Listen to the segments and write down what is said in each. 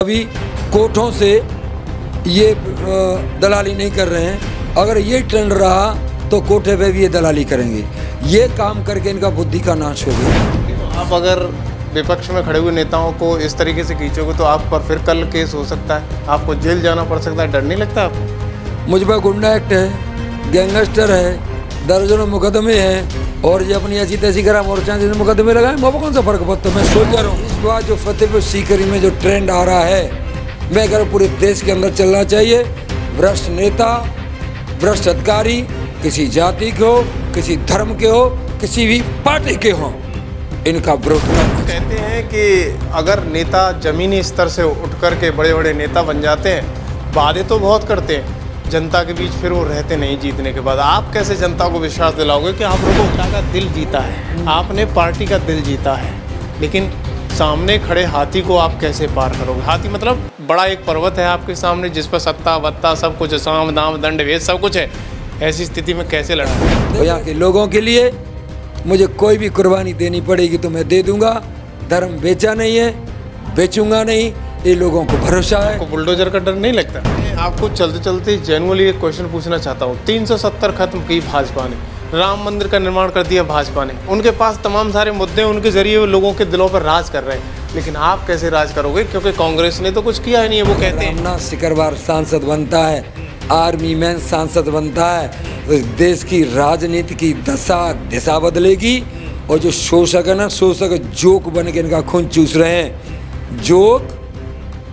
अभी कोठों से ये दलाली नहीं कर रहे हैं। अगर ये ट्रेंड रहा तो कोठे पे भी ये दलाली करेंगे। ये काम करके इनका बुद्धि का नाश हो गया। आप अगर विपक्ष में खड़े हुए नेताओं को इस तरीके से खींचोगे तो आप पर फिर कल केस हो सकता है, आपको जेल जाना पड़ सकता है। डर नहीं लगता आपको? मुझ पर गुंडा एक्ट है, गैंगस्टर है, दर्जनों मुकदमे हैं और ये अपनी ऐसी तैसी करा मोर्चा जिसने मुकदमे लगाए, मुझे कौन सा फर्क पड़ता है। मैं सोच जा रहा हूँ इस बार जो फतेहपुर सीकरी में जो ट्रेंड आ रहा है, मैं अगर पूरे देश के अंदर चलना चाहिए। भ्रष्ट नेता, भ्रष्ट अधिकारी, किसी जाति के हो, किसी धर्म के हो, किसी भी पार्टी के हो, इनका विरोध करना। कहते हैं कि अगर नेता जमीनी स्तर से उठ कर के बड़े बड़े नेता बन जाते हैं, वादे तो बहुत करते हैं, जनता के बीच फिर वो रहते नहीं जीतने के बाद। आप कैसे जनता को विश्वास दिलाओगे कि आप लोगों का दिल जीता है, आपने पार्टी का दिल जीता है, लेकिन सामने खड़े हाथी को आप कैसे पार करोगे? हाथी मतलब बड़ा एक पर्वत है आपके सामने जिस पर सत्ता वत्ता सब कुछ, साम दाम दंड भेद सब कुछ है। ऐसी स्थिति में कैसे लड़ा? तो यहाँ के लोगों के लिए मुझे कोई भी कुर्बानी देनी पड़ेगी तो मैं दे दूंगा। धर्म बेचा नहीं है, बेचूंगा नहीं, ये लोगों को भरोसा है। आपको बुलडोजर का डर नहीं लगता? मैं आपको चलते चलते जेनुअली एक क्वेश्चन पूछना चाहता हूँ। 370 खत्म की भाजपा ने, राम मंदिर का निर्माण कर दिया भाजपा ने, उनके पास तमाम सारे मुद्दे, उनके जरिए वो लोगों के दिलों पर राज कर रहे हैं, लेकिन आप कैसे राज करोगे? क्योंकि कांग्रेस ने तो कुछ किया ही नहीं है। वो कहते हैं रामनाथ सिकरवार सांसद बनता है, आर्मी मैन सांसद बनता है, तो देश की राजनीति की दशा दिशा बदलेगी। और जो शोषक है ना, शोषक जोक बन के इनका खून चूस रहे हैं। जोक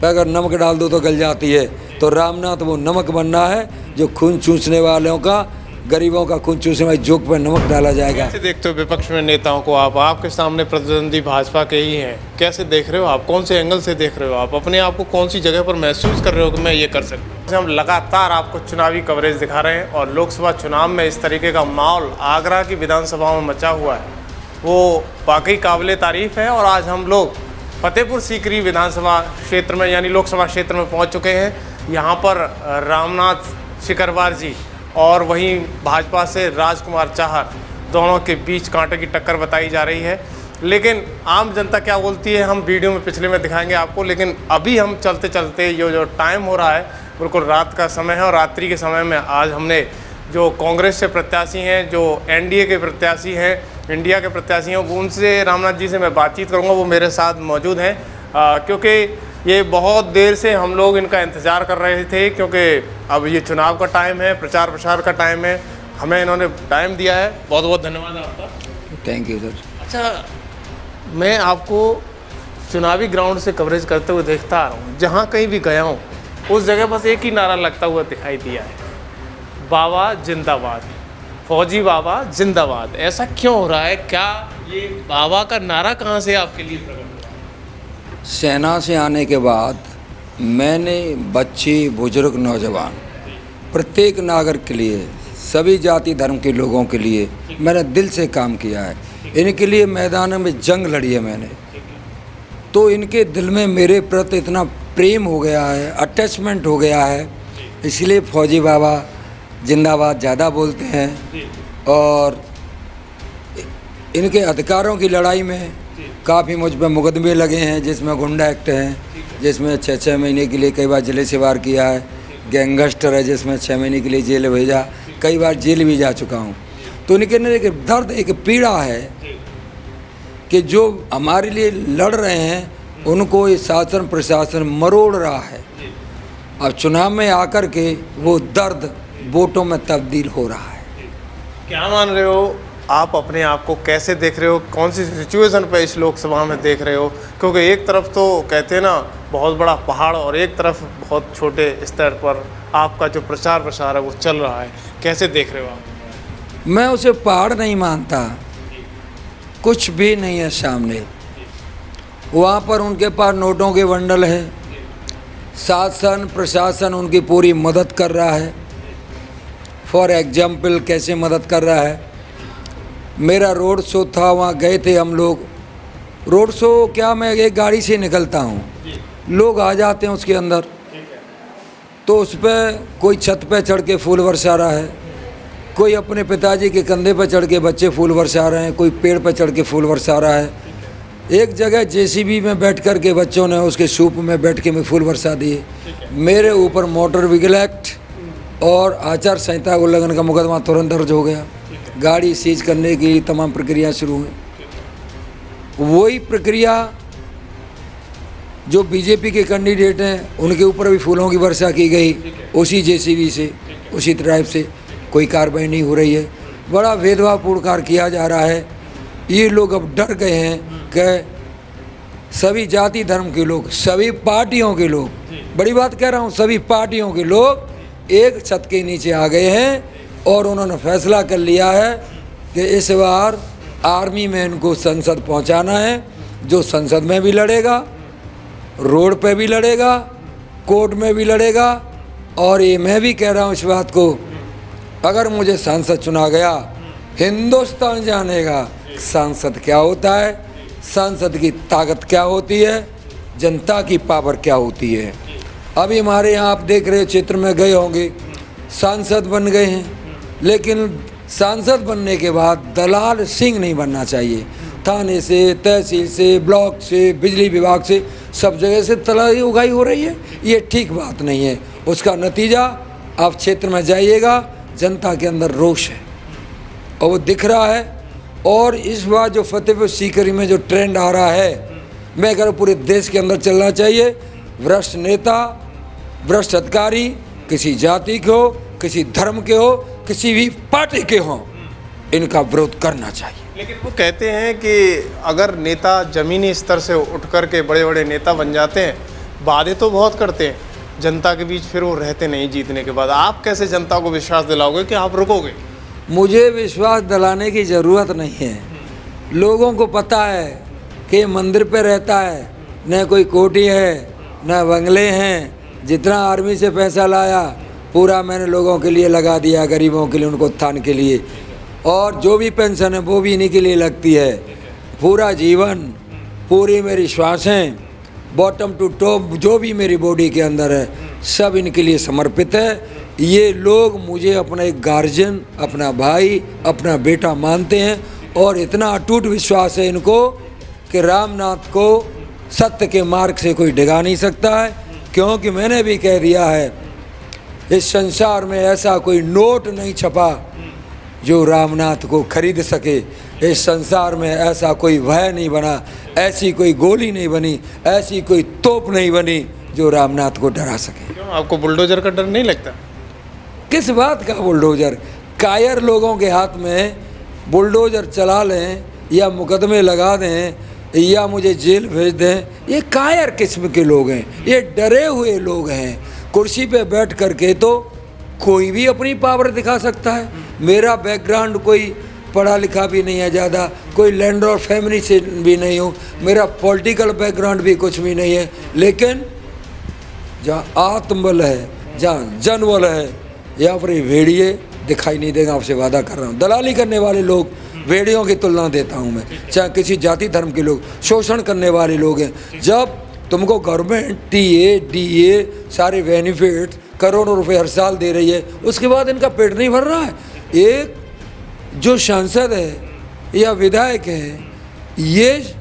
पे अगर नमक डाल दो तो गल जाती है, तो रामनाथ वो नमक बनना है जो खून चूसने वालों का, गरीबों का खून चूसने वाले जोक पर नमक डाला जाएगा। कैसे देखते हो विपक्ष में नेताओं को? आपके सामने प्रतिद्वंदी भाजपा के ही हैं, कैसे देख रहे हो आप? कौन से एंगल से देख रहे हो आप? अपने आप को कौन सी जगह पर महसूस कर रहे हो कि मैं ये कर सकता हूँ? हम लगातार आपको चुनावी कवरेज दिखा रहे हैं और लोकसभा चुनाव में इस तरीके का माहौल आगरा की विधानसभा में मचा हुआ है, वो वाकई काबिले तारीफ है। और आज हम लोग फतेहपुर सीकरी विधानसभा क्षेत्र में यानी लोकसभा क्षेत्र में पहुंच चुके हैं। यहाँ पर रामनाथ सिकरवार जी और वहीं भाजपा से राजकुमार चाहर, दोनों के बीच कांटे की टक्कर बताई जा रही है। लेकिन आम जनता क्या बोलती है हम वीडियो में पिछले में दिखाएंगे आपको। लेकिन अभी हम चलते चलते ये जो टाइम हो रहा है बिल्कुल रात का समय है, और रात्रि के समय में आज हमने जो कांग्रेस से प्रत्याशी हैं, जो एनडीए के प्रत्याशी हैं, इंडिया के प्रत्याशी हैं, उनसे रामनाथ जी से मैं बातचीत करूंगा। वो मेरे साथ मौजूद हैं क्योंकि ये बहुत देर से हम लोग इनका इंतज़ार कर रहे थे, क्योंकि अब ये चुनाव का टाइम है, प्रचार प्रसार का टाइम है, हमें इन्होंने टाइम दिया है। बहुत बहुत धन्यवाद आपका। Thank you sir. अच्छा, मैं आपको चुनावी ग्राउंड से कवरेज करते हुए देखता आ रहा हूँ, जहाँ कहीं भी गया हूँ उस जगह बस एक ही नारा लगता हुआ दिखाई दिया है, बाबा जिंदाबाद, फौजी बाबा जिंदाबाद। ऐसा क्यों हो रहा है? क्या ये बाबा का नारा कहाँ से आपके लिए प्रकट हुआ? सेना से आने के बाद मैंने बच्चे, बुजुर्ग, नौजवान, प्रत्येक नागरिक के लिए, सभी जाति धर्म के लोगों के लिए मैंने दिल से काम किया है। इनके लिए मैदान में जंग लड़ी है मैंने, तो इनके दिल में मेरे प्रति इतना प्रेम हो गया है, अटैचमेंट हो गया है, इसलिए फौजी बाबा जिंदाबाद ज़्यादा बोलते हैं। और इनके अधिकारों की लड़ाई में काफ़ी मुझ पर मुकदमे लगे हैं, जिसमें गुंडा एक्ट है, जिसमें 6-6 महीने के लिए कई बार जिले से वार किया है, गैंगस्टर है जिसमें 6 महीने के लिए जेल भेजा, कई बार जेल भी जा चुका हूँ। तो इनके अंदर एक दर्द, एक पीड़ा है कि जो हमारे लिए लड़ रहे हैं उनको ये शासन प्रशासन मरोड़ रहा है। अब चुनाव में आकर के वो दर्द वोटों में तब्दील हो रहा है। क्या मान रहे हो आप? अपने आप को कैसे देख रहे हो? कौन सी सिचुएशन पे इस लोकसभा में देख रहे हो? क्योंकि एक तरफ तो कहते हैं ना बहुत बड़ा पहाड़, और एक तरफ बहुत छोटे स्तर पर आपका जो प्रचार प्रसार है वो चल रहा है, कैसे देख रहे हो आप? मैं उसे पहाड़ नहीं मानता, कुछ भी नहीं है सामने। वहाँ पर उनके पास नोटों के बंडल है, शासन प्रशासन उनकी पूरी मदद कर रहा है। फॉर एग्जाम्पल कैसे मदद कर रहा है? मेरा रोड शो था, वहाँ गए थे हम लोग। रोड शो क्या, मैं एक गाड़ी से निकलता हूँ, लोग आ जाते हैं उसके अंदर, तो उस पर कोई छत पे चढ़ के फूल बरसा रहा है, कोई अपने पिताजी के कंधे पर चढ़ के बच्चे फूल बरसा रहे हैं, कोई पेड़ पर चढ़ के फूल बरसा रहा है। एक जगह जेसीबी में बैठ कर के बच्चों ने उसके सूप में बैठ के मैं फूल बरसा दिए। मेरे ऊपर मोटर व्हीकल एक्ट और आचार संहिता उल्लंघन का मुकदमा तुरंत दर्ज हो गया। गाड़ी सीज करने की तमाम प्रक्रिया शुरू हुई। वही प्रक्रिया जो बीजेपी के कैंडिडेट हैं उनके ऊपर भी फूलों की वर्षा की गई, उसी जेसीबी से, उसी टाइप से। कोई कार्रवाई नहीं हो रही है। बड़ा भेदभावपूर्ण कार्य किया जा रहा है। ये लोग अब डर गए हैं कि सभी जाति धर्म के लोग, सभी पार्टियों के लोग, बड़ी बात कह रहा हूँ, सभी पार्टियों के लोग एक छत के नीचे आ गए हैं और उन्होंने फैसला कर लिया है कि इस बार आर्मी में इनको संसद पहुंचाना है। जो संसद में भी लड़ेगा, रोड पे भी लड़ेगा, कोर्ट में भी लड़ेगा। और ये मैं भी कह रहा हूँ इस बात को, अगर मुझे सांसद चुना गया, हिंदुस्तान जानेगा सांसद क्या होता है, सांसद की ताकत क्या होती है, जनता की पावर क्या होती है। अभी हमारे यहाँ आप देख रहे क्षेत्र में गए होंगे, सांसद बन गए हैं, लेकिन सांसद बनने के बाद दलाल सिंह नहीं बनना चाहिए। थाने से, तहसील से, ब्लॉक से, बिजली विभाग से, सब जगह से तलाई उगाई हो रही है। ये ठीक बात नहीं है। उसका नतीजा आप क्षेत्र में जाइएगा, जनता के अंदर रोष है और वो दिख रहा है। और इस बार जो फतेहपुर सीकरी में जो ट्रेंड आ रहा है, मैं कह रहा पूरे देश के अंदर चलना चाहिए। भ्रष्ट नेता, भ्रष्ट अधिकारी, किसी जाति के हो, किसी धर्म के हो, किसी भी पार्टी के हो, इनका विरोध करना चाहिए। लेकिन वो कहते हैं कि अगर नेता जमीनी स्तर से उठ कर के बड़े बड़े नेता बन जाते हैं, वादे तो बहुत करते हैं, जनता के बीच फिर वो रहते नहीं जीतने के बाद। आप कैसे जनता को विश्वास दिलाओगे कि आप रुकोगे? मुझे विश्वास दिलाने की ज़रूरत नहीं है। लोगों को पता है कि मंदिर पे रहता है, न कोई कोठी है, न बंगले हैं। जितना आर्मी से पैसा लाया पूरा मैंने लोगों के लिए लगा दिया, गरीबों के लिए, उनको उत्थान के लिए। और जो भी पेंशन है वो भी इन्हीं के लिए लगती है। पूरा जीवन, पूरी मेरी श्वासें, बॉटम टू टॉप जो भी मेरी बॉडी के अंदर है, सब इनके लिए समर्पित है। ये लोग मुझे अपना एक गार्जियन, अपना भाई, अपना बेटा मानते हैं और इतना अटूट विश्वास है इनको कि रामनाथ को सत्य के मार्ग से कोई डिगा नहीं सकता है। क्योंकि मैंने भी कह दिया है, इस संसार में ऐसा कोई नोट नहीं छपा जो रामनाथ को खरीद सके। इस संसार में ऐसा कोई भय नहीं बना, ऐसी कोई गोली नहीं बनी, ऐसी कोई तोप नहीं बनी जो रामनाथ को डरा सके। क्यों, आपको बुलडोजर का डर नहीं लगता? किस बात का बुलडोजर? कायर लोगों के हाथ में बुलडोजर चला लें या मुकदमे लगा दें या मुझे जेल भेज दें, ये कायर किस्म के लोग हैं, ये डरे हुए लोग हैं। कुर्सी पे बैठ करके तो कोई भी अपनी पावर दिखा सकता है। मेरा बैकग्राउंड कोई पढ़ा लिखा भी नहीं है ज़्यादा, कोई लैंड और फैमिली से भी नहीं हूँ, मेरा पॉलिटिकल बैकग्राउंड भी कुछ भी नहीं है। लेकिन जहाँ आत्मबल है, जहाँ जनबल है, यहाँ पर भेड़िए दिखाई नहीं देगा। आपसे वादा कर रहा हूँ, दलाली करने वाले लोग, भेड़ियों की तुलना देता हूँ मैं, चाहे किसी जाति धर्म के लोग, शोषण करने वाले लोग हैं। जब तुमको गवर्नमेंट टीए डीए सारे बेनिफिट करोड़ों रुपए हर साल दे रही है, उसके बाद इनका पेट नहीं भर रहा है। एक जो सांसद है या विधायक है, ये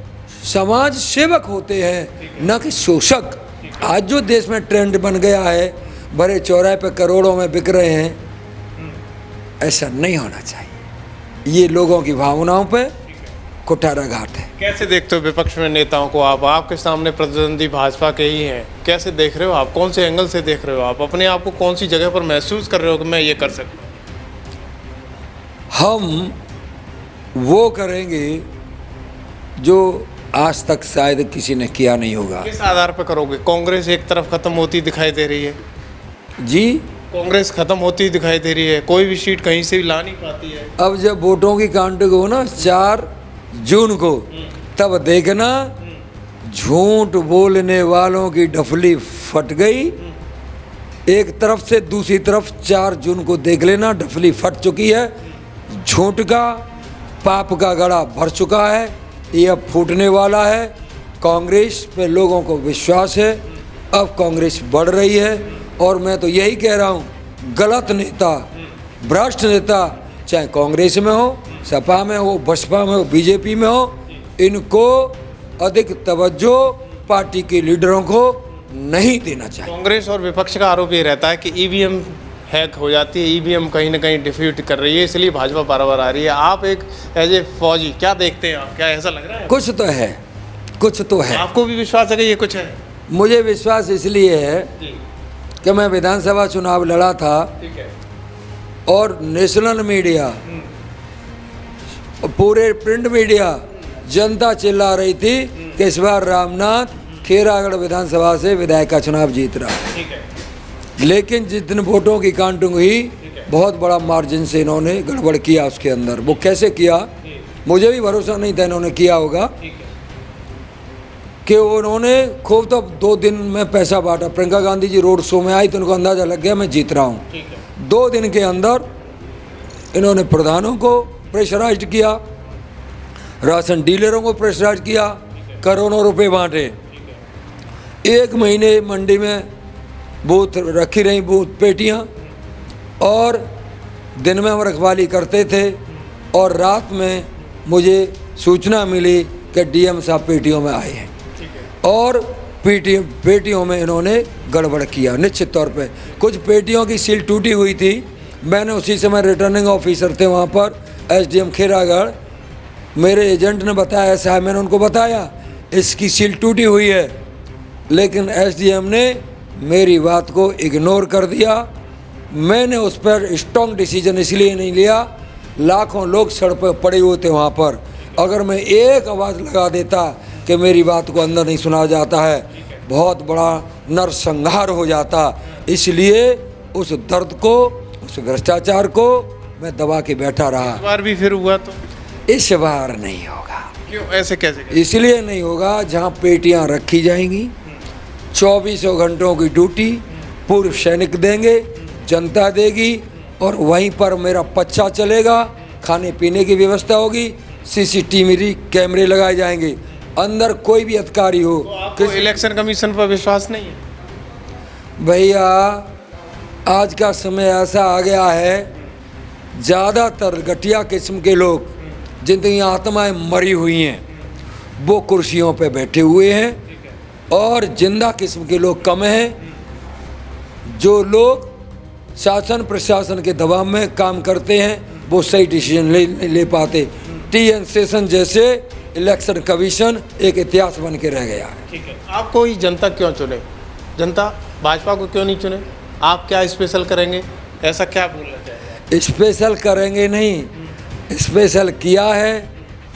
समाज सेवक होते हैं, न कि शोषक। आज जो देश में ट्रेंड बन गया है, बड़े चौराहे पे करोड़ों में बिक रहे हैं, ऐसा नहीं होना चाहिए। ये लोगों की भावनाओं पे कुठाराघात है। कैसे देखते हो विपक्ष में नेताओं को? आपके सामने प्रतिद्वंदी भाजपा के ही हैं, कैसे देख रहे हो आप? कौन से एंगल से देख रहे हो आप? अपने आप को कौन सी जगह पर महसूस कर रहे हो कि मैं ये कर सकता हूँ? हम वो करेंगे जो आज तक शायद किसी ने किया नहीं होगा। किस आधार पर करोगे? कांग्रेस एक तरफ खत्म होती दिखाई दे रही है जी, कांग्रेस खत्म होती दिखाई दे रही है, कोई भी सीट कहीं से भी ला नहीं पाती है। अब जब वोटों की काउंटिंग हो ना 4 जून को, तब देखना झूठ बोलने वालों की डफली फट गई। एक तरफ से दूसरी तरफ 4 जून को देख लेना, डफली फट चुकी है। झूठ का, पाप का गड़ा भर चुका है, ये अब फूटने वाला है। कांग्रेस पे लोगों को विश्वास है, अब कांग्रेस बढ़ रही है। और मैं तो यही कह रहा हूँ, गलत नेता, भ्रष्ट नेता, चाहे कांग्रेस में हो, सपा में हो, बसपा में हो, बीजेपी में हो, इनको अधिक तवज्जो पार्टी के लीडरों को नहीं देना चाहिए। कांग्रेस और विपक्ष का आरोप ये रहता है कि ईवीएम हैक हो जाती है, ईवीएम कहीं ना कहीं डिफ्यूट कर रही है, इसलिए भाजपा बार-बार आ रही है। आप एक एज ए फौजी क्या देखते हैं आप, क्या ऐसा लग रहा है? कुछ तो है, कुछ तो है। आपको भी विश्वास है कि ये कुछ है? मुझे विश्वास इसलिए है कि मैं विधानसभा चुनाव लड़ा था, ठीक है, और नेशनल मीडिया, पूरे प्रिंट मीडिया, जनता चिल्ला रही थी कि इस बार रामनाथ खेरागढ़ विधानसभा से विधायक का चुनाव जीत रहा है। ठीक है, लेकिन जिस दिन वोटों की काउंटिंग हुई, बहुत बड़ा मार्जिन से इन्होंने गड़बड़ किया उसके अंदर। वो कैसे किया मुझे भी भरोसा नहीं था, इन्होंने किया होगा कि उन्होंने खूब तो 2 दिन में पैसा बांटा। प्रियंका गांधी जी रोड शो में आई तो उनको अंदाज़ा लग गया मैं जीत रहा हूँ। 2 दिन के अंदर इन्होंने प्रधानों को प्रेशराइज किया, राशन डीलरों को प्रेशराइज किया, करोड़ों रुपए बांटे। 1 महीने मंडी में बूथ रखी रही, बूथ पेटियां, और दिन में हम रखवाली करते थे और रात में मुझे सूचना मिली कि डीएम साहब पेटियों में आए हैं और पेटियों में इन्होंने गड़बड़ किया। निश्चित तौर पे कुछ पेटियों की सील टूटी हुई थी। मैंने उसी समय रिटर्निंग ऑफिसर थे वहाँ पर, एसडीएम खेरागढ़, मेरे एजेंट ने बताया ऐसा है, मैंने उनको बताया इसकी सील टूटी हुई है, लेकिन एसडीएम ने मेरी बात को इग्नोर कर दिया। मैंने उस पर स्ट्रॉन्ग डिसीजन इसलिए नहीं लिया, लाखों लोग सड़क पर पड़े हुए थे वहाँ पर। अगर मैं एक आवाज़ लगा देता कि मेरी बात को अंदर नहीं सुना जाता है, बहुत बड़ा नरसंहार हो जाता। इसलिए उस दर्द को, उस भ्रष्टाचार को मैं दबा के बैठा रहा। इस बार भी फिर हुआ तो? इस बार नहीं होगा। क्यों, ऐसे कैसे? इसलिए नहीं होगा, जहाँ पेटियाँ रखी जाएंगी 24 घंटों की ड्यूटी पूर्व सैनिक देंगे, जनता देगी, और वहीं पर मेरा पच्चा चलेगा, खाने पीने की व्यवस्था होगी, सीसीटीवी कैमरे लगाए जाएंगे, अंदर कोई भी अधिकारी हो। तो आपको इलेक्शन कमीशन पर विश्वास नहीं है? भैया आज का समय ऐसा आ गया है, ज़्यादातर घटिया किस्म के लोग जिनकी आत्माएं मरी हुई हैं वो कुर्सियों पे बैठे हुए हैं, और जिंदा किस्म के लोग कम हैं। जो लोग शासन प्रशासन के दबाव में काम करते हैं वो सही डिसीजन नहीं ले पाते। टी.एन. शेषन जैसे इलेक्शन कमीशन एक इतिहास बन के रह गया है। ठीक है, आपको ही जनता क्यों चुने? जनता भाजपा को क्यों नहीं चुने? आप क्या स्पेशल करेंगे, ऐसा क्या बोलना चाहिए? स्पेशल करेंगे नहीं, स्पेशल किया है,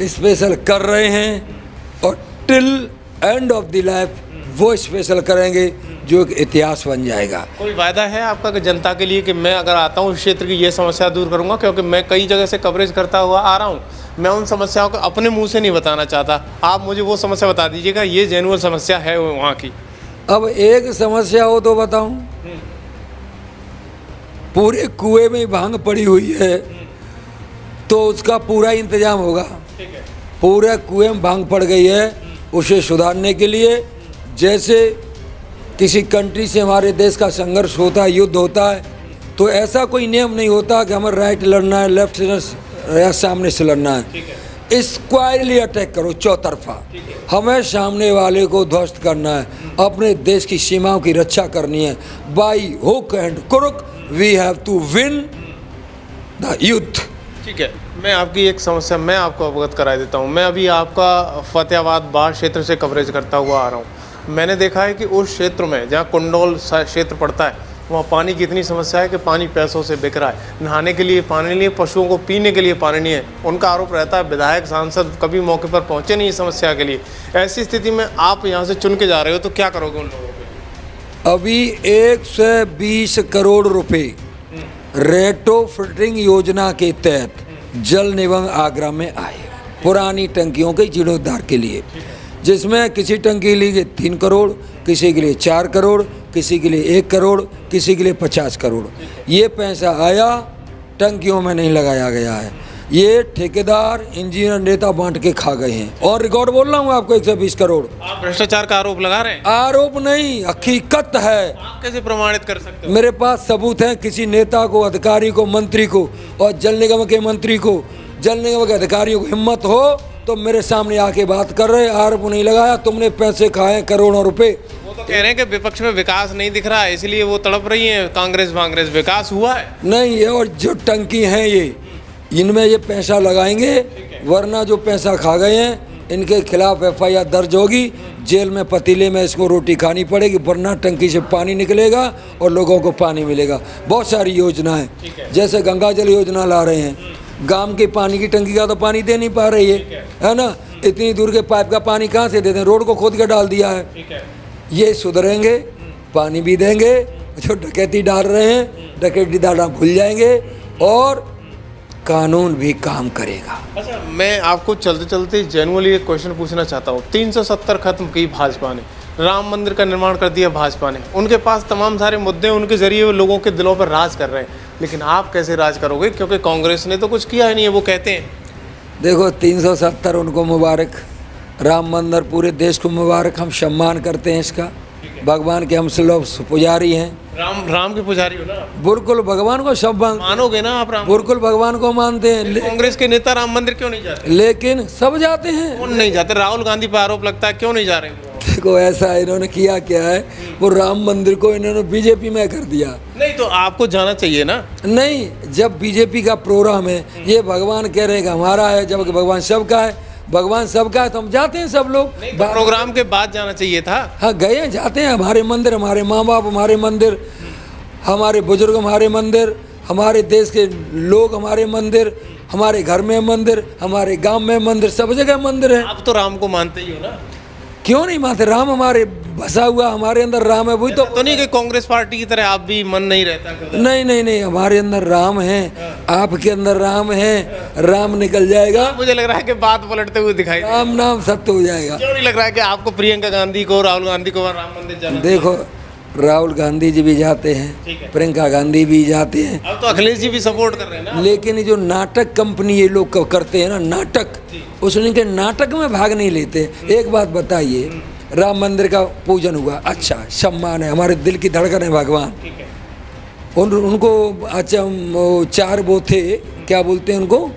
स्पेशल कर रहे हैं, और till end of the life वो स्पेशल करेंगे जो एक इतिहास बन जाएगा। कोई वायदा है आपका कि जनता के लिए कि मैं अगर आता हूँ इस क्षेत्र की ये समस्या दूर करूँगा? क्योंकि मैं कई जगह से कवरेज करता हुआ आ रहा हूँ, मैं उन समस्याओं को अपने मुंह से नहीं बताना चाहता। आप मुझे वो समस्या बता दीजिएगा, ये जेन्युइन समस्या है वहाँ की। अब एक समस्या हो तो बताऊं, पूरे कुएं में भांग पड़ी हुई है तो उसका पूरा इंतजाम होगा। पूरे कुएं में भांग पड़ गई है, उसे सुधारने के लिए जैसे किसी कंट्री से हमारे देश का संघर्ष होता है, युद्ध होता है, तो ऐसा कोई नियम नहीं होता कि हमें राइट लड़ना है, लेफ्ट या सामने से लड़ना है। स्क्वायरली अटैक करो, चौतरफा। हमें सामने वाले को ध्वस्त करना है, अपने देश की सीमाओं की रक्षा करनी है। By hook and crook we have to win the युद्ध। ठीक है, मैं आपकी एक समस्या मैं आपको अवगत करा देता हूँ। मैं अभी आपका फतेहाबाद बाढ़ क्षेत्र से कवरेज करता हुआ आ रहा हूँ। मैंने देखा है कि उस क्षेत्र में जहाँ कुंडोल क्षेत्र पड़ता है वहाँ पानी की इतनी समस्या है कि पानी पैसों से बिक रहा है। नहाने के लिए पानी नहीं है, पशुओं को पीने के लिए पानी नहीं है। उनका आरोप रहता है विधायक सांसद कभी मौके पर पहुँचे नहीं इस समस्या के लिए। ऐसी स्थिति में आप यहाँ से चुन के जा रहे हो तो क्या करोगे उन लोगों को? अभी 120 करोड़ रुपए रेट्रोफिटिंग योजना के तहत जल निगम आगरा में आए पुरानी टंकियों के जीर्णोद्धार के लिए, जिसमें किसी टंकी के लिए 3 करोड़, किसी के लिए 4 करोड़, किसी के लिए 1 करोड़, किसी के लिए 50 करोड़। ये पैसा आया, टंकियों में नहीं लगाया गया है। ये ठेकेदार इंजीनियर नेता बांट के खा गए हैं। और रिकॉर्ड बोल रहा हूँ आपको, 120 करोड़। आप भ्रष्टाचार का आरोप लगा रहे हैं? आरोप नहीं, हकीकत है। आप कैसे प्रमाणित कर सकते हो? मेरे पास सबूत हैं। किसी नेता को, अधिकारी को, मंत्री को और जल निगम के मंत्री को, जल निगम के अधिकारियों को हिम्मत हो तो मेरे सामने आके बात कर रहे, आरोप नहीं लगाया तुमने पैसे खाए करोड़ों रुपए। वो तो कह रहे हैं कि विपक्ष में विकास नहीं दिख रहा है, इसलिए वो तड़प रही है कांग्रेस वांग्रेस। विकास हुआ है नहीं है, और जो टंकी हैं ये, इनमें ये पैसा लगाएंगे, वरना जो पैसा खा गए हैं इनके खिलाफ FIR दर्ज होगी, जेल में पतीले में इसको रोटी खानी पड़ेगी, वरना टंकी से पानी निकलेगा और लोगों को पानी मिलेगा। बहुत सारी योजनाएं, जैसे गंगा जल योजना ला रहे हैं, गांव के पानी की टंकी का तो पानी दे नहीं पा रही है ना, इतनी दूर के पाइप का पानी कहाँ से देते हैं, रोड को खोद के डाल दिया है। ये सुधरेंगे, पानी भी देंगे, जो डकैती डाल रहे हैं डकैती डालना भूल जाएंगे, और कानून भी काम करेगा। अच्छा, मैं आपको चलते चलते जेनुअली एक क्वेश्चन पूछना चाहता हूँ। 370 खत्म की भाजपा ने, राम मंदिर का निर्माण कर दिया भाजपा ने, उनके पास तमाम सारे मुद्दे, उनके जरिए वो लोगों के दिलों पर राज कर रहे हैं, लेकिन आप कैसे राज करोगे, क्योंकि कांग्रेस ने तो कुछ किया ही नहीं है। वो कहते हैं देखो 370 उनको मुबारक, राम मंदिर पूरे देश को मुबारक, हम सम्मान करते हैं इसका, भगवान के हम सब लोग पुजारी हैं। राम के पुजारी हो ना? बिल्कुल, भगवान को सब मानोगे ना आप? राम बिल्कुल भगवान को मानते हैं। कांग्रेस के नेता राम मंदिर क्यों नहीं जाते? लेकिन सब जाते हैं। कौन नहीं जाते? राहुल गांधी पर आरोप लगता है, क्यों नहीं जा रहे? देखो ऐसा इन्होंने किया क्या है, वो राम मंदिर को इन्होंने बीजेपी में कर दिया। नहीं तो आपको जाना चाहिए ना। नहीं, जब बीजेपी का प्रोग्राम है, ये भगवान कह रहे हैं कि हमारा है, जबकि भगवान सबका है, भगवान सबका है तो हम जाते हैं सब लोग। तो प्रोग्राम के बाद जाना चाहिए था। हाँ गए, जाते हैं, हमारे मंदिर, हमारे माँ बाप हमारे मंदिर, हमारे बुजुर्ग हमारे मंदिर, हमारे देश के लोग हमारे मंदिर, हमारे घर में मंदिर, हमारे गांव में मंदिर, सब जगह मंदिर है। आप तो राम को मानते ही हो ना? क्यों नहीं मानते? राम हमारे बसा हुआ, हमारे अंदर राम है। वही तो नहीं कि कांग्रेस पार्टी की तरह आप भी मन नहीं रहता? नहीं नहीं नहीं, हमारे अंदर राम है, आपके अंदर राम है, राम निकल जाएगा। मुझे लग रहा है कि बात पलटते हुए दिखाई, राम नाम सत्य हो जाएगा। क्यों नहीं लग रहा है कि आपको प्रियंका गांधी को, राहुल गांधी को राम मंदिर जाना? देखो राहुल गांधी जी भी जाते हैं, प्रियंका गांधी भी जाते हैं, अब तो अखिलेश जी भी सपोर्ट कर रहे हैं ना। लेकिन जो नाटक कंपनी ये लोग करते हैं ना, नाटक, उसने के नाटक में भाग नहीं लेते। एक बात बताइए, राम मंदिर का पूजन हुआ, अच्छा सम्मान है, हमारे दिल की धड़कन है भगवान, उनको अच्छा चार वो थे, क्या बोलते हैं उनको,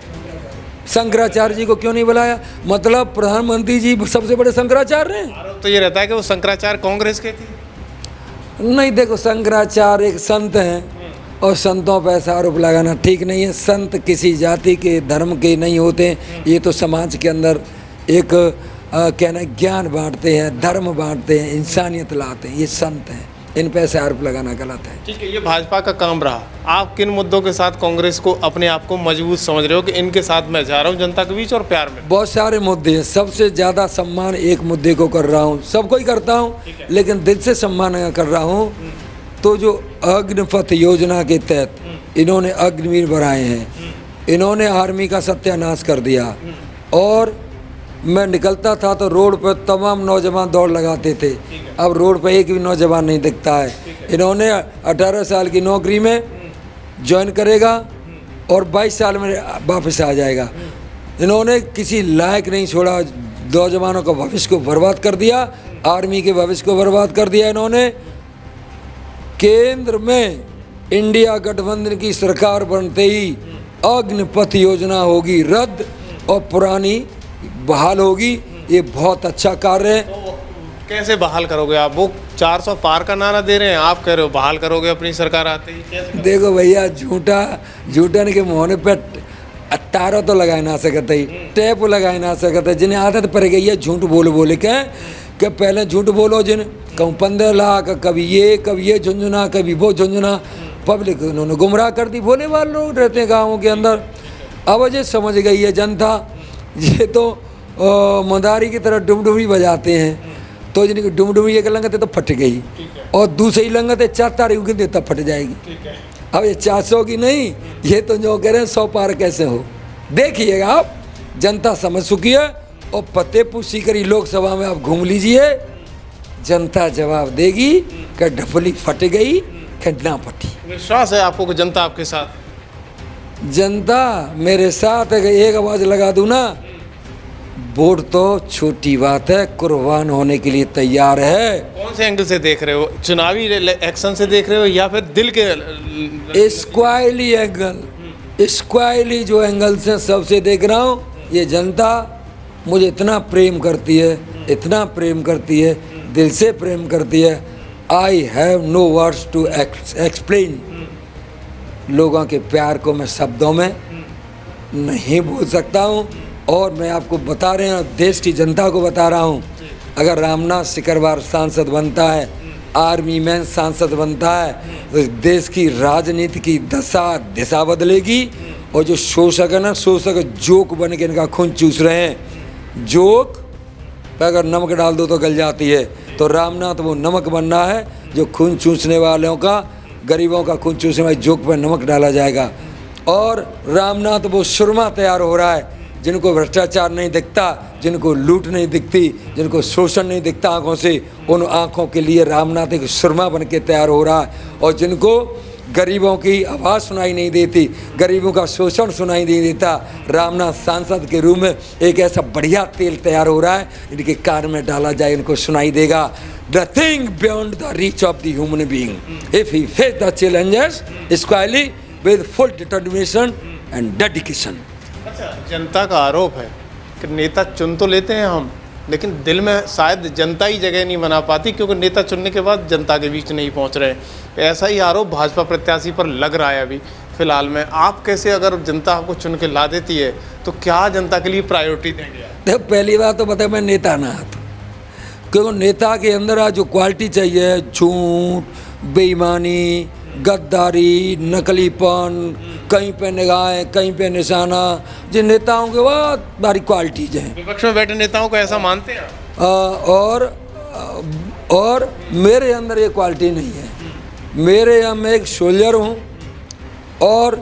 शंकराचार्य जी को क्यों नहीं बुलाया? मतलब प्रधानमंत्री जी सबसे बड़े शंकराचार्य हैं। तो ये रहता है कि वो शंकराचार्य कांग्रेस के थे। नहीं, देखो शंकराचार्य एक संत हैं, और संतों पर ऐसा आरोप लगाना ठीक नहीं है। संत किसी जाति के धर्म के नहीं होते, ये तो समाज के अंदर एक कहना ज्ञान बांटते हैं, धर्म बांटते हैं, इंसानियत लाते हैं, ये संत हैं। इन पे ऐसे आरोप लगाना गलत है। ठीक है, ये भाजपा का काम रहा। आप किन मुद्दों के साथ कांग्रेस को, अपने आप को मजबूत समझ रहे हो कि इनके साथ मैं जा रहा हूँ जनता के बीच और प्यार में? बहुत सारे मुद्दे हैं, सबसे ज़्यादा सम्मान एक मुद्दे को कर रहा हूँ, सबको ही करता हूँ, लेकिन दिल से सम्मान कर रहा हूँ। तो जो अग्निपथ योजना के तहत इन्होंने अग्निवीर बढ़ाए हैं, इन्होंने आर्मी का सत्यानाश कर दिया, और मैं निकलता था तो रोड पर तमाम नौजवान दौड़ लगाते थे, अब रोड पर एक भी नौजवान नहीं दिखता है। इन्होंने 18 साल की नौकरी में ज्वाइन करेगा और 22 साल में वापस आ जाएगा। इन्होंने किसी लायक नहीं छोड़ा, नौजवानों का भविष्य को बर्बाद कर दिया, आर्मी के भविष्य को बर्बाद कर दिया। इन्होंने केंद्र में इंडिया गठबंधन की सरकार बनते ही अग्निपथ योजना होगी रद्द और पुरानी बहाल होगी। ये बहुत अच्छा कार्य है। तो कैसे बहाल करोगे आप? वो 400 पार का नारा दे रहे हैं, आप कह रहे हो बहाल करोगे अपनी सरकार आते ही। कैसे? देखो भैया, झूठन के मुँह पे तारा तो लगाए ना सकते, टेप लगाए ना सकते। जिन्हें आदत पड़ गई है झूठ बोल के पहले झूठ बोलो, जिन कहूँ 15 लाख, कभी ये झुंझुना, कभी वो झुंझुना, पब्लिक उन्होंने गुमराह कर दी। भोले वाले लोग रहते हैं गाँवों के अंदर। अब ये समझ गई है जनता, ये तो मदारी की तरह डुमडुमी बजाते हैं, तो जिनकी डुमडुमी एक लंगत है तो फट गई, और दूसरी लंगत है 4 तारीख की तब फट जाएगी। अब ये 400 की नहीं, ये तो जो कह रहे हैं 100 पार कैसे हो। देखिएगा आप, जनता समझ चुकी है। और फतेहपुर सीकरी लोकसभा में आप घूम लीजिए, जनता जवाब देगी कि ढपली फट गई कि ना फटी। विश्वास है आपको कि जनता आपके साथ? जनता मेरे साथ है कि एक आवाज़ लगा दूँ ना, वोट तो छोटी बात है, कुर्बान होने के लिए तैयार है। कौन से एंगल से देख रहे हो? चुनावी एक्शन से देख रहे हो या फिर दिल के? स्क्वायली एंगल, स्क्वायली जो एंगल से सबसे देख रहा हूँ, ये जनता मुझे इतना प्रेम करती है, इतना प्रेम करती है, दिल से प्रेम करती है। I have no words to explain. लोगों के प्यार को मैं शब्दों में नहीं बोल सकता हूँ। और मैं आपको बता रहे हैं, देश की जनता को बता रहा हूँ, अगर रामनाथ सिकरवार सांसद बनता है, आर्मी मैन सांसद बनता है, तो देश की राजनीति की दिशा बदलेगी। और जो शोषक है ना, शोषक जोक बन के इनका खून चूस रहे हैं। जोक पे अगर नमक डाल दो तो गल जाती है, तो रामनाथ वो नमक बनना है जो खून चूसने वालों का, गरीबों का खून चूसने वाले जोक पर नमक डाला जाएगा। और रामनाथ वो सुरमा तैयार हो रहा है, जिनको भ्रष्टाचार नहीं दिखता, जिनको लूट नहीं दिखती, जिनको शोषण नहीं दिखता आँखों से, उन आँखों के लिए रामनाथ एक सुरमा बन के तैयार हो रहा है। और जिनको गरीबों की आवाज़ सुनाई नहीं देती, गरीबों का शोषण सुनाई नहीं देता, रामनाथ सांसद के रूप में एक ऐसा बढ़िया तेल तैयार हो रहा है, इनके कान में डाला जाए, इनको सुनाई देगा। Nothing beyond the reach of the human being. If he face the challenges squarely with full determination and dedication. अच्छा, जनता का आरोप है कि नेता चुन तो लेते हैं हम, लेकिन दिल में शायद जनता ही जगह नहीं बना पाती, क्योंकि नेता चुनने के बाद जनता के बीच नहीं पहुंच रहे। ऐसा ही आरोप भाजपा प्रत्याशी पर लग रहा है अभी फिलहाल में। आप कैसे, अगर जनता आपको चुन के ला देती है तो क्या जनता के लिए प्रायोरिटी देंगे? देखो, पहली बात तो बता, मैं नेता ना था, क्योंकि नेता के अंदर जो क्वालिटी चाहिए, झूठ, बेईमानी, गद्दारी, नकलीपन, कहीं पे निगाहें, कहीं पे निशाना, जिन नेताओं के बाद बारी क्वालिटीज हैं। विपक्ष में बैठे नेताओं को ऐसा मानते हैं? और मेरे अंदर ये क्वालिटी नहीं है। मेरे यहाँ मैं एक सोल्जर हूँ और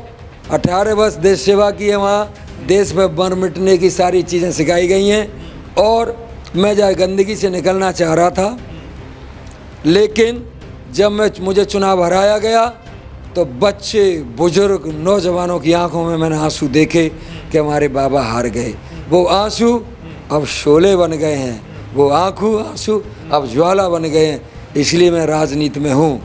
18 वर्ष देश सेवा की है। वहाँ देश में मर मिटने की सारी चीज़ें सिखाई गई हैं। और मैं जहाँ गंदगी से निकलना चाह रहा था, लेकिन जब मुझे चुनाव हराया गया तो बच्चे, बुजुर्ग, नौजवानों की आंखों में मैंने आंसू देखे कि हमारे बाबा हार गए। वो आंसू अब शोले बन गए हैं, वो आंसू अब ज्वाला बन गए हैं। इसलिए मैं राजनीति में हूँ।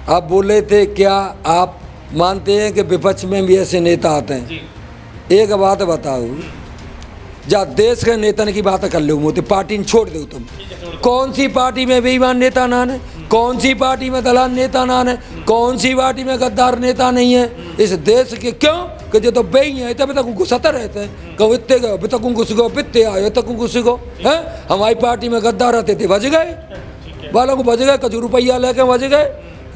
आप बोल रहे थे, क्या आप मानते हैं कि विपक्ष में भी ऐसे नेता आते हैं? एक बात बताओ, जा देश के नेता की बात कर लो, मोदी पार्टी छोड़ दो तुम। कौन सी पार्टी में बेईमान नेता ना है? कौन सी पार्टी में दलाल नेता ना है? कौन सी पार्टी में गद्दार नेता नहीं है इस देश के? क्यों कि जो तो बेई है, तब तक घुसते रहते हैं। कहो इतने गए, अभी तक घुस गो, बित्ते आए तक घुस गो है। हमारी पार्टी में गद्दार रहते थे, बच गए, वालों को बच गए, कुछ रुपया लेके बच गए।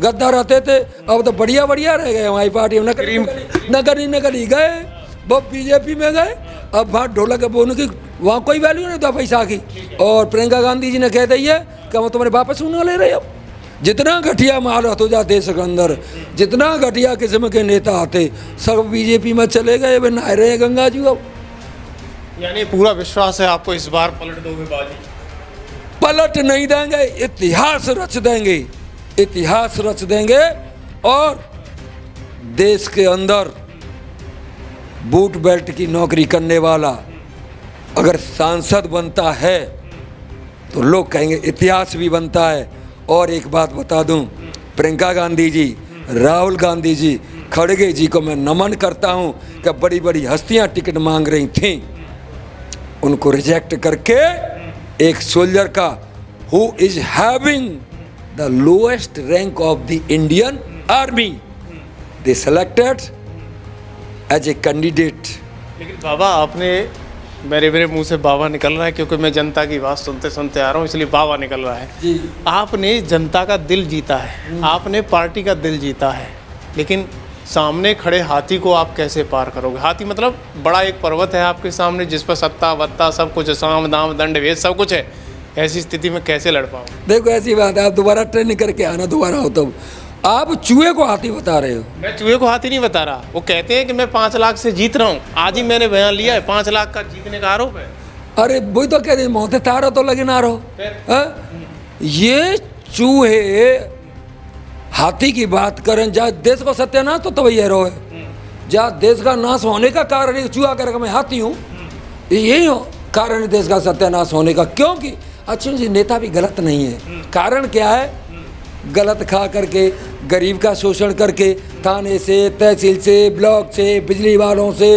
गद्दार रहते थे, अब तो बढ़िया बढ़िया रह गए हमारी पार्टी में। नकली गए, वो बीजेपी में गए। अब बात ढोलक बोलने की वहाँ कोई वैल्यू नहीं था पैसा की। और प्रियंका गांधी जी ने कह दी है कि हम तुम्हारे वापस सुना ले रहे हो। जितना घटिया माल हो जा देश के अंदर, जितना घटिया किस्म के नेता आते, सब बीजेपी में चले गए, वे नहा रहे हैं गंगा जी। अब यानी पूरा विश्वास है आपको इस बार पलट दोगे बाजी? पलट नहीं देंगे, इतिहास रच देंगे, इतिहास रच देंगे। और देश के अंदर बूट बेल्ट की नौकरी करने वाला अगर सांसद बनता है तो लोग कहेंगे इतिहास भी बनता है। और एक बात बता दूं, प्रियंका गांधी जी, राहुल गांधी जी, खड़गे जी को मैं नमन करता हूं कि बड़ी बड़ी हस्तियां टिकट मांग रही थीं, उनको रिजेक्ट करके एक सोल्जर का who is having the lowest rank of the Indian army, they selected as a candidate. लेकिन बाबा, आपने मेरे मुंह से बाबा निकल रहा है, क्योंकि मैं जनता की बात सुनते सुनते आ रहा हूँ, इसलिए बाबा निकल रहा है जी। आपने जनता का दिल जीता है, आपने पार्टी का दिल जीता है, लेकिन सामने खड़े हाथी को आप कैसे पार करोगे? हाथी मतलब बड़ा एक पर्वत है आपके सामने, जिस पर सत्ता वत्ता सब कुछ, साम दाम दंड भेद सब कुछ है। ऐसी स्थिति में कैसे लड़ पाओ? देखो, ऐसी बात है, आप दोबारा ट्रेनिंग करके आना, दोबारा हो तब। आप चूहे को हाथी बता रहे हो? मैं चूहे को हाथी नहीं बता रहा। वो कहते हैं कि मैं 5 लाख से जीत रहा हूँ। आज ही मैंने बयान लिया है, 5 लाख का जीतने का आरोप है। अरे वही तो कहते मोहते तारो तो लगे ना रहो। ये चूहे हाथी की बात करें, जहाँ देश को सत्यानाश तो तभी रहो है, जहाँ देश का नाश होने का कारण है चूहा करेगा मैं हाथी हूँ, यही हो कारण है देश का सत्यानाश होने का। क्योंकि अच्छे जी नेता भी गलत नहीं है। कारण क्या है? गलत खा करके, गरीब का शोषण करके, थाने से, तहसील से, ब्लॉक से, बिजली वालों से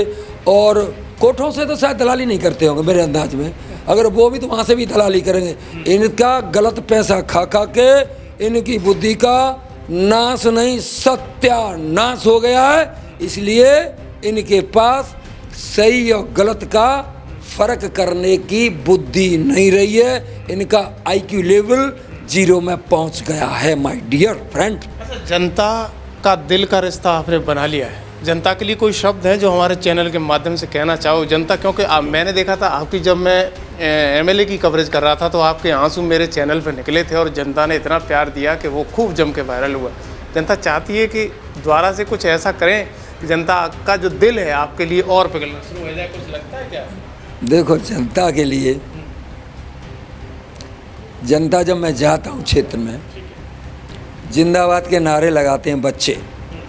और कोठों से तो शायद दलाली नहीं करते होंगे मेरे अंदाज में, अगर वो भी तो वहाँ से भी दलाली करेंगे। इनका गलत पैसा खा खा के इनकी बुद्धि का नाश नहीं सत्यानाश हो गया है, इसलिए इनके पास सही और गलत का फर्क करने की बुद्धि नहीं रही है। इनका IQ लेवल 0 में पहुंच गया है माय डियर फ्रेंड। जनता का दिल का रिश्ता आपने बना लिया है, जनता के लिए कोई शब्द है जो हमारे चैनल के माध्यम से कहना चाहो जनता, क्योंकि मैंने देखा था आपकी, जब मैं MLA की कवरेज कर रहा था तो आपके आंसू मेरे चैनल पर निकले थे और जनता ने इतना प्यार दिया कि वो खूब जम के वायरल हुआ। जनता चाहती है कि द्वारा से कुछ ऐसा करें कि जनता का जो दिल है आपके लिए और पिघलना शुरू हो जाए, कुछ लगता है क्या? देखो, जनता के लिए, जनता जब मैं जाता हूँ क्षेत्र में, जिंदाबाद के नारे लगाते हैं बच्चे,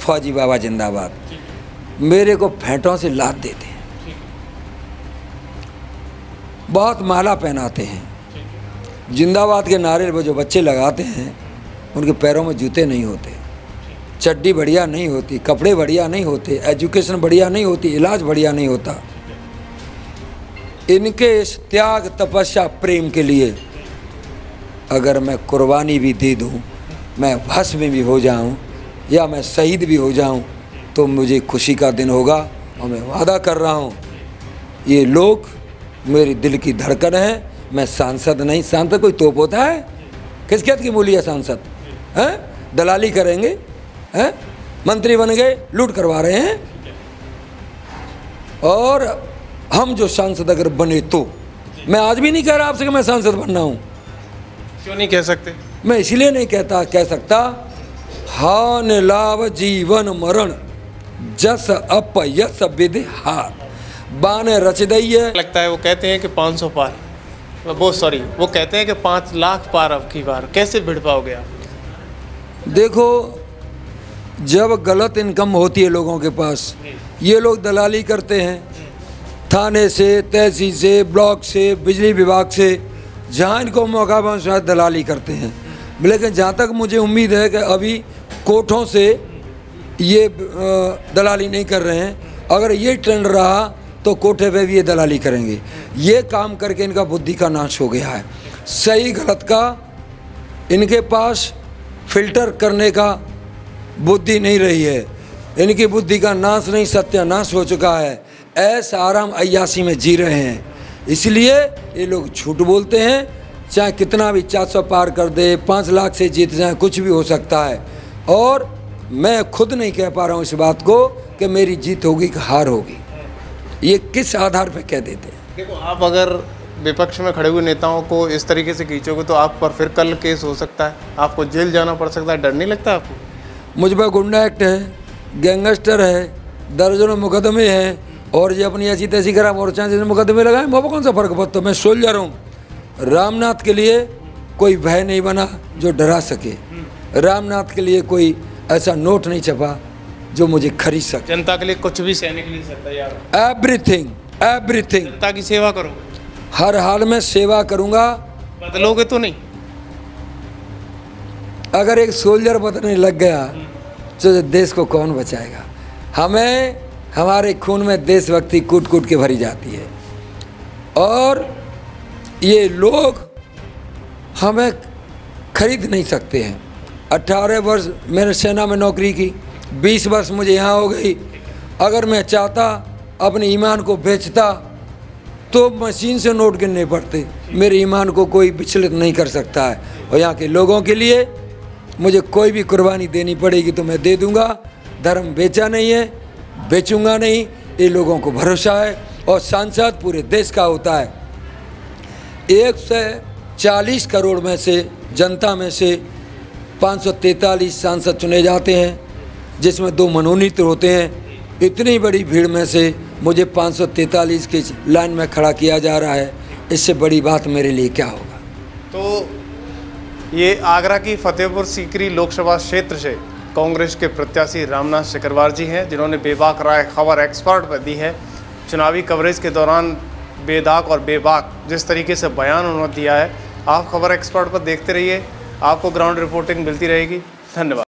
फौजी बाबा जिंदाबाद, मेरे को फेंटों से लात देते हैं, बहुत माला पहनाते हैं। जिंदाबाद के नारे वो जो बच्चे लगाते हैं उनके पैरों में जूते नहीं होते, चड्डी बढ़िया नहीं होती, कपड़े बढ़िया नहीं होते, एजुकेशन बढ़िया नहीं होती, इलाज बढ़िया नहीं होता। इनके इस त्याग तपस्या प्रेम के लिए अगर मैं कुर्बानी भी दे दूं, मैं भस्म भी हो जाऊं या मैं शहीद भी हो जाऊं, तो मुझे खुशी का दिन होगा। और मैं वादा कर रहा हूं, ये लोग मेरी दिल की धड़कन है। मैं सांसद नहीं, सांसद कोई तोप होता है? किस खेत की मूली है सांसद? हैं? दलाली करेंगे, हैं? मंत्री बन गए, लूट करवा रहे हैं। और हम जो सांसद अगर बने तो, मैं आज भी नहीं कह रहा आपसे कि मैं सांसद बनना हूं। क्यों नहीं कह सकते? मैं इसलिए नहीं कह सकता, हान लाभ जीवन मरण जस अप यस विधि हार बाने रच दई है। लगता है वो कहते हैं कि 500 पार, वो कहते हैं कि 5 लाख पार अब की बार, कैसे भिड़ पाओगे आप? देखो, जब गलत इनकम होती है लोगों के पास, ये लोग दलाली करते हैं, थाने से, तहसील से, ब्लॉक से, बिजली विभाग से, जहाँ इनको मौका पाए शायद दलाली करते हैं। लेकिन जहाँ तक मुझे उम्मीद है कि अभी कोठों से ये दलाली नहीं कर रहे हैं। अगर ये ट्रेंड रहा तो कोठे पे भी ये दलाली करेंगे। ये काम करके इनका बुद्धि का नाश हो गया है। सही गलत का इनके पास फिल्टर करने का बुद्धि नहीं रही है। इनकी बुद्धि का नाश नहीं सत्यानाश हो चुका है। ऐसा आराम अय्यासी में जी रहे हैं, इसलिए ये लोग झूठ बोलते हैं। चाहे कितना भी 400 पार कर दे, 5 लाख से जीत जाए, कुछ भी हो सकता है। और मैं खुद नहीं कह पा रहा हूँ इस बात को कि मेरी जीत होगी कि हार होगी। ये किस आधार पे कह देते हैं? देखो, आप अगर विपक्ष में खड़े हुए नेताओं को इस तरीके से खींचोगे तो आप पर फिर कल केस हो सकता है, आपको जेल जाना पड़ सकता है। डर नहीं लगता आपको? मुझ पर गुंडा एक्ट है, गैंगस्टर है, दर्जनों मुकदमे हैं, और ये अपनी ऐसी तैसी करा मोर्चा जैसे मुकदमे लगाए, वो कौन सा फर्क पड़ता? मैं सोल्जर हूँ। रामनाथ के लिए कोई भय नहीं बना जो डरा सके। रामनाथ के लिए कोई ऐसा नोट नहीं छपा जो मुझे खरीद सके। जनता के लिए कुछ भी सहने के लिए तैयार हो? Everything, everything. जनता की सेवा करो, हर हाल में सेवा करूँगा। बदलोगे तो नहीं? अगर एक सोल्जर बदलने लग गया तो देश को कौन बचाएगा? हमें, हमारे खून में देशभक्ति कूट कूट के भरी जाती है, और ये लोग हमें खरीद नहीं सकते हैं। 18 वर्ष मैंने सेना में नौकरी की, 20 वर्ष मुझे यहाँ हो गई। अगर मैं चाहता अपने ईमान को बेचता तो मशीन से नोट गिनने पड़ते। मेरे ईमान को कोई विचलित नहीं कर सकता है। और यहाँ के लोगों के लिए मुझे कोई भी कुर्बानी देनी पड़ेगी तो मैं दे दूँगा। धर्म बेचा नहीं है, बेचूंगा नहीं, ये लोगों को भरोसा है। और सांसद पूरे देश का होता है। 140 करोड़ में से, जनता में से 543 सांसद चुने जाते हैं, जिसमें 2 मनोनीत होते हैं। इतनी बड़ी भीड़ में से मुझे 543 की लाइन में खड़ा किया जा रहा है। इससे बड़ी बात मेरे लिए क्या होगा? तो ये आगरा की फतेहपुर सीकरी लोकसभा क्षेत्र से कांग्रेस के प्रत्याशी रामनाथ सिकरवार जी हैं, जिन्होंने बेबाक राय खबर एक्सपर्ट पर दी है। चुनावी कवरेज के दौरान बेदाग और बेबाक जिस तरीके से बयान उन्होंने दिया है, आप खबर एक्सपर्ट पर देखते रहिए, आपको ग्राउंड रिपोर्टिंग मिलती रहेगी। धन्यवाद।